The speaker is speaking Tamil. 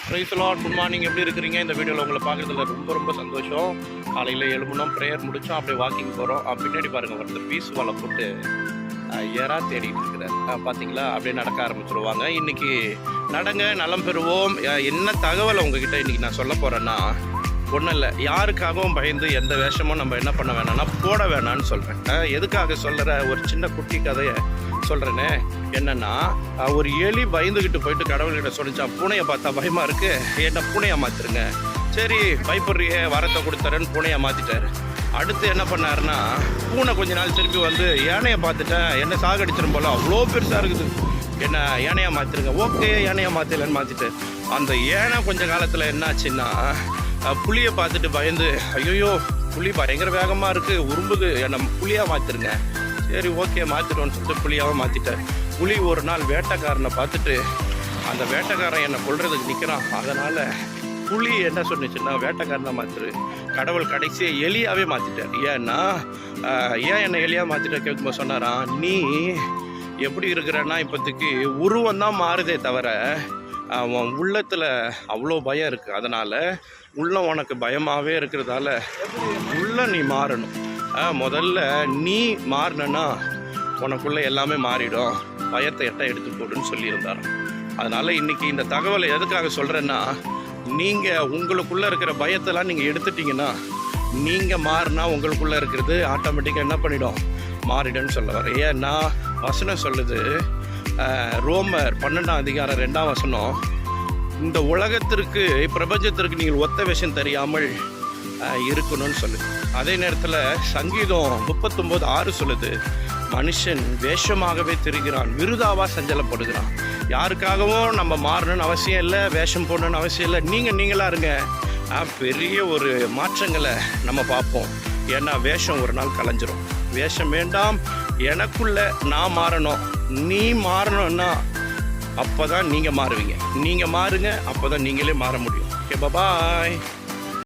Price Lord, good morning. எப்படி இருக்கிறீங்க? இந்த வீடியோவில் உங்களை பார்க்குறதுல ரொம்ப ரொம்ப சந்தோஷம். காலையில் எழும்பணும், ப்ரேயர் முடித்தோம், அப்படியே வாக்கிங் போகிறோம். பின்னாடி பாருங்கள், ஒருத்தர் பீஸ் வலை போட்டு ஏறா தேடிட்டு இருக்கிறார். பார்த்தீங்களா? அப்படியே நடக்க ஆரம்பிச்சிருவாங்க. இன்றைக்கி நடங்க, நலம் பெறுவோம். என்ன தகவலை உங்ககிட்ட இன்றைக்கி நான் சொல்ல போகிறேன்னா, ஒன்றும் இல்லை, யாருக்காகவும் பயந்து எந்த வேஷமும் நம்ம என்ன பண்ண வேணாம்னா போட வேணான்னு சொல்கிறேன். எதுக்காக சொல்கிற ஒரு சின்ன குட்டி கதையை சொல்கிறேனே. என்னென்னா, ஒரு எலி பயந்துக்கிட்டு போயிட்டு கடவுள்கிட்ட சொல்லிச்சான், பூனையை பார்த்தா பயமாக இருக்குது, என்ன பூனையை மாற்றிருங்க. சரி, பயப்படுறியே, வரத்தை கொடுத்துறேன்னு பூனையை மாற்றிட்டார். அடுத்து என்ன பண்ணாருன்னா, பூனை கொஞ்ச நாள் திருப்பி வந்து யானையை பார்த்துட்டேன், என்ன சாகடிச்சிடும் போல, அவ்வளோ பெருசாக இருக்குது, என்ன யானையை மாற்றிருங்க. ஓகே, யானையை மாற்றிடலன்னு மாற்றிட்டு, அந்த யானை கொஞ்ச காலத்தில் என்னாச்சுன்னா புளியை பார்த்துட்டு பயந்து, ஐயோ புளி பயங்கர வேகமாக இருக்குது, உரும்புது, என்னை புளியாக மாற்றிருங்க. சரி, ஓகே, மாற்றிடுவோன்னு சொல்லிட்டு புளியாவை மாற்றிட்டார். புலி ஒரு நாள் வேட்டைக்காரனை பார்த்துட்டு, அந்த வேட்டைக்காரன் என்னை கொல்றதுக்கு நிற்கிறான், அதனால் புலி என்ன சொன்னிச்சுன்னா, வேட்டைக்காரனை மாற்றிரு. கடவுள் கடைசியை எலியாவே மாற்றிட்டார். ஏன்னா, ஏன் என்னை எலியாக மாற்றிட்ட கேட்கும்போது சொன்னாரான், நீ எப்படி இருக்கிறன்னா இப்போதைக்கு உருவம் தான் மாறுதே தவிர அவன் உள்ளத்தில் அவ்வளோ பயம் இருக்குது. அதனால் உள்ளம் உனக்கு பயமாகவே இருக்கிறதால உள்ள நீ மாறணும். முதல்ல நீ மாறினா உனக்குள்ளே எல்லாமே மாறிடும், பயத்தை எடுத்து போடுன்னு சொல்லியிருந்தார். அதனால் இன்றைக்கி இந்த தகவலை எதுக்காக சொல்கிறேன்னா, நீங்கள் உங்களுக்குள்ளே இருக்கிற பயத்தெல்லாம் நீங்கள் எடுத்துட்டிங்கன்னா, நீங்கள் மாறினா உங்களுக்குள்ளே இருக்கிறது ஆட்டோமேட்டிக்காக என்ன பண்ணிடும், மாறிடுன்னு சொல்ல வரேன். ஏன்னா வசனம் சொல்லுது, ரோமர் 12ஆம் அதிகாரம் 2ஆம் வசனம், இந்த உலகத்திற்கு பிரபஞ்சத்திற்கு நீங்கள் ஒத்த விஷயம் தெரியாமல் இருக்கணும்னு சொல்லுது. அதே நேரத்தில் சங்கீதம் 39:6 சொல்லுது, மனுஷன் வேஷமாகவே திரிகிறான், விருதாவாக சஞ்சலப்படுகிறான். யாருக்காகவும் நம்ம மாறணும்னு அவசியம் இல்லை, வேஷம் போடணும்னு அவசியம் இல்லை. நீங்களாக இருங்க, பெரிய ஒரு மாற்றங்களை நம்ம பார்ப்போம். ஏன்னா வேஷம் ஒரு நாள் கலைஞ்சிரும். வேஷம் வேண்டாம், எனக்குள்ள நான் மாறணும். நீ மாறணும்னா அப்போ தான் நீங்கள் மாறுவீங்க. நீங்கள் மாறுங்க, அப்போ தான் நீங்களே மாற முடியும். ஓகே, பாய்.